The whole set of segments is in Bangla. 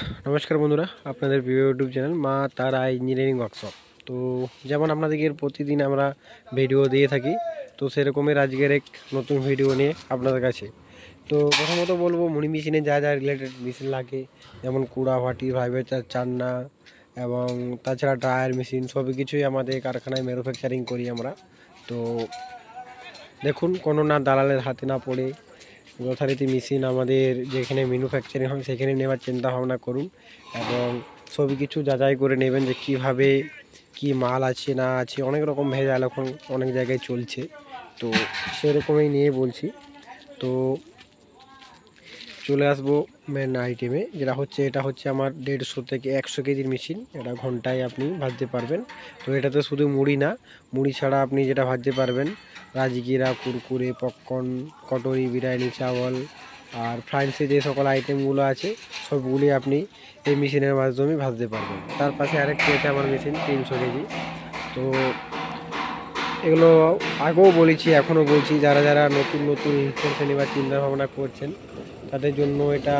নমস্কার বন্ধুরা, আপনাদের প্রিয় ইউটিউব চ্যানেল মা তারা ইঞ্জিনিয়ারিং ওয়ার্কশপ। তো যেমন আপনাদেরকে প্রতিদিন আমরা ভিডিও দিয়ে থাকি, তো সেরকমের আজকের এক নতুন ভিডিও নিয়ে আপনাদের কাছে। তো প্রথমত বলবো মুড়ি মেশিনে যা যা রিলেটেড মেশিন লাগে, যেমন কুড়া ভাটি, ভাইব্রেটার, চান্না এবং তাছাড়া ড্রায়ার মেশিন, সবই কিছুই আমাদের কারখানায় ম্যানুফ্যাকচারিং করি আমরা। তো দেখুন, কোনো না দালালের হাতে না পড়ে যথারীতি মেশিন আমাদের যেখানে ম্যানুফ্যাকচারিং হয় সেখানে নেওয়ার চিন্তা ভাবনা করুন এবং সবই কিছু যাচাই করে নেবেন যে কীভাবে কি মাল আছে না আছে। অনেক রকম ভেজাল এখন অনেক জায়গায় চলছে, তো সেরকমই নিয়ে বলছি। তো চলে আসবো মেন আইটেমে, যেটা হচ্ছে এটা হচ্ছে আমার 150 থেকে 100 কেজির মেশিন। এটা ঘন্টায় আপনি ভাজতে পারবেন। তো এটাতে শুধু মুড়ি না, মুড়ি ছাড়া আপনি যেটা ভাজতে পারবেন রাজগিরা, কুরকুরে, পপকর্ন, কটরি, বিরিয়ানি চাওয়াল আর ফ্রান্সে যে সকল আইটেমগুলো আছে সবগুলি আপনি এই মেশিনের মাধ্যমে ভাজতে পারবেন। তার পাশে আরেকটি আছে আমার মেশিন 300 কেজি। তো এগুলো আগেও বলেছি, এখনও বলছি, যারা যারা নতুন নতুন ইনফ্লুয়েন্সে নেওয়ার চিন্তা ভাবনা করছেন তাদের জন্য এটা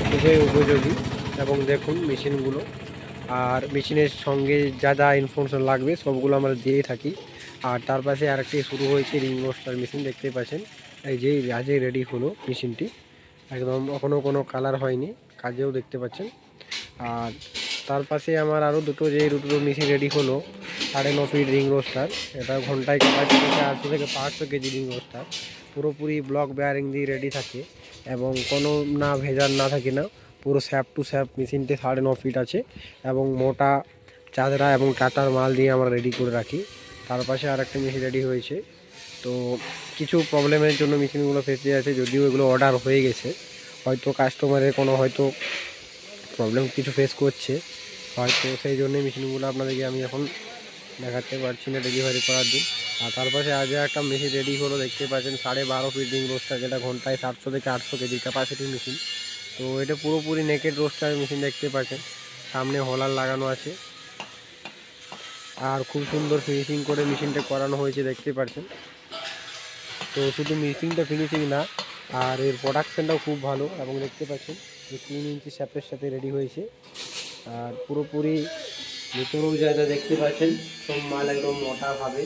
খুবই উপযোগী। এবং দেখুন মেশিনগুলো, আর মেশিনের সঙ্গে যা যা ইনফরমেশন লাগবে সবগুলো আমরা দিয়েই থাকি। আর তার পাশে আরেকটি শুরু হয়েছে রিং রোস্টার মেশিন, দেখতে পাচ্ছেন। এই যে আজই রেডি হলো মেশিনটি, একদম এখনও কোনো কালার হয়নি, কাজেও দেখতে পাচ্ছেন। আর তার পাশে আমার আরও দুটো মেশিন রেডি হলো 9.5 ফিট রিং রোস্টার। এটা ঘন্টায় ক্যাপাসিটি 400 থেকে 500 কেজি রিং রোস্টার, পুরোপুরি ব্লক বেয়ারিং দিয়ে রেডি থাকে এবং কোনো না ভেজাল না থাকে না। পুরো স্যাপ টু স্যাপ মেশিনটি 9.5 ফিট আছে এবং মোটা চাদরা এবং টাটার মাল দিয়ে আমরা রেডি করে রাখি। তার পাশে আর একটা মেশিন রেডি হয়েছে। তো কিছু প্রবলেমের জন্য মেশিনগুলো ফেসে আছে, যদিও এগুলো অর্ডার হয়ে গেছে। হয়তো কাস্টমারের কোনো হয়তো প্রবলেম কিছু ফেস করছে হয়তো, সেই জন্যই মেশিনগুলো আপনাদেরকে আমি এখন দেখাতে পারছি না ডেলিভারি করার দিন। আর তার পাশে আজ একটা মেশিন রেডি হলো, দেখতে পাচ্ছেন 12.5 ফিট রিং রোস্টার, যেটা ঘন্টায় 700 থেকে 800 কেজি ক্যাপাসিটি মেশিন। তো এটা পুরোপুরি নেকেড রোস্টার মেশিন, দেখতে পাচ্ছেন। সামনে হোলার লাগানো আছে আর খুব সুন্দর ফিনিশিং করে মেশিনটা করানো হয়েছে, দেখতে পাচ্ছেন। তো শুধু মেশিনটা ফিনিশিং না, আর এর প্রোডাকশানটাও খুব ভালো এবং দেখতে পাচ্ছেন যে 3 ইঞ্চি শ্যাপের সাথে রেডি হয়েছে। আর পুরোপুরি ভিতরেও যা যা দেখতে পাচ্ছেন সব মাল একদম মোটাভাবে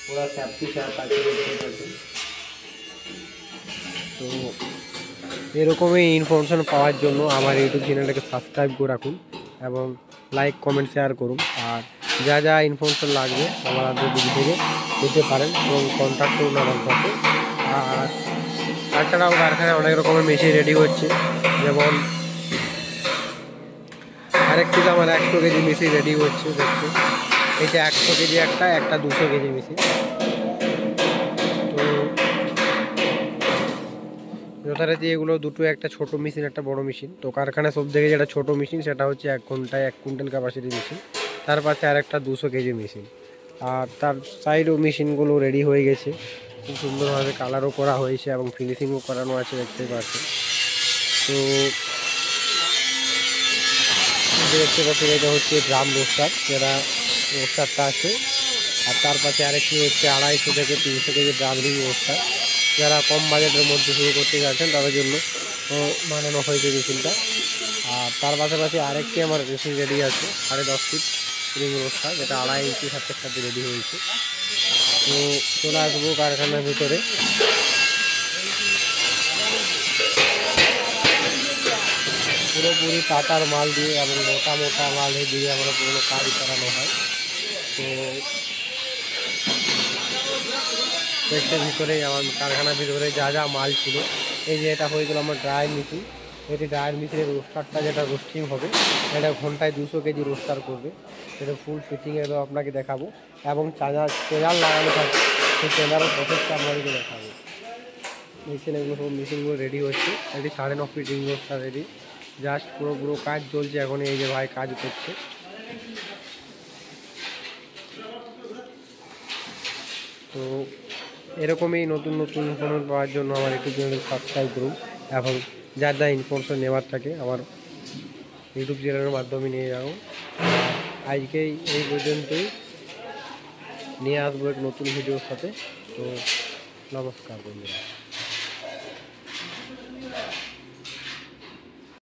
পুরো শ্যাপ টু শ্যাপ আছে, দেখতে পাচ্ছেন। তো এরকমই ইনফরমেশান পাওয়ার জন্য আমার ইউটিউব চ্যানেলটাকে সাবস্ক্রাইব করে রাখুন এবং লাইক, কমেন্ট, শেয়ার করুন। আর যা যা ইনফরমেশান লাগবে আমাদের দিক থেকে দিতে পারেন এবং কন্ট্যাক্ট করুন আমার সাথে। আর তাছাড়াও কারখানায় অনেক রকমের মেশিন রেডি হচ্ছে, যেমন আরেকটি তো আমার 100 কেজি মেশিন রেডি হচ্ছে, দেখুন। এটা 100 কেজি একটা 200 কেজি মেশিন। তো যথারীতি এগুলো দুটো, একটা ছোট মেশিন একটা বড় মেশিন। তো কারখানা সব থেকে যেটা ছোট মেশিন সেটা হচ্ছে 1 ঘন্টায় 1 কুইন্টাল ক্যাপাসিটি মেশিন। তার পাশে আরেকটা 200 কেজি মেশিন। আর তার সাইডও মেশিনগুলো রেডি হয়ে গেছে, খুব সুন্দরভাবে কালারও করা হয়েছে এবং ফিনিশিংও করানো আছে, দেখতে পাচ্ছেন। তো দেখতে পাচ্ছেন এটা হচ্ছে ড্রাম রোস্টার, যেটা রোস্টারটা আছে। আর তার পাশে আরেকটি হচ্ছে 250 থেকে 300 কেজি ড্রাম রিং রোস্টার, যারা কম বাজেটের মধ্যে শুরু করতে যাচ্ছেন তাদের জন্য বানানো হয়েছে মেশিনটা। আর তার পাশাপাশি আরেকটি আমার মেশিন রেডি আছে 10.5 ফিট রিং রোস্টার, যেটা 2.5 ইঞ্চি সাথে সাথে রেডি হয়েছে। তো চলে আসবো কারখানার ভিতরে। পুরোপুরি টাটার মাল দিয়ে এবং মোটা মোটা মাল দিয়ে আমরা পুরো কাজ করানো হয়। তো দেখতে ভিতরেই আমার কারখানার ভিতরে যা যা মাল ছিল, এই যে এটা হয়ে গেল আমার ড্রায়ার মেশিন। এটি ড্রায়ার মেশিনের রোস্টারটা যেটা রোস্টিং হবে, এটা ঘন্টায় 200 কেজি রোস্টার করবে। সেটা ফুল ফিটিংয়েরও আপনাকে দেখাবো এবং চেজার লাগানো থাকে, সেই চেজারও প্রসেসটা আপনাদেরকে দেখাবো। মেশিন এগুলো সব মেশিনগুলো রেডি হচ্ছে। এটি 9.5 feet ring roaster ready, just পুরো কাজ চলছে এখন। এই যে ভাই কাজ করছে। তো এরকমই নতুন নতুন ইনফরমেশন পাওয়ার জন্য আমার ইউটিউব চ্যানেল সাবস্ক্রাইব করুন এবং যা যা ইনফরমেশন নেওয়ার থাকে আমার ইউটিউব চ্যানেলের মাধ্যমে নিয়ে যাবো। আজকেই এই পর্যন্তই, নিয়ে আসবো এক নতুন ভিডিওর সাথে। তো নমস্কার বন্ধুরা।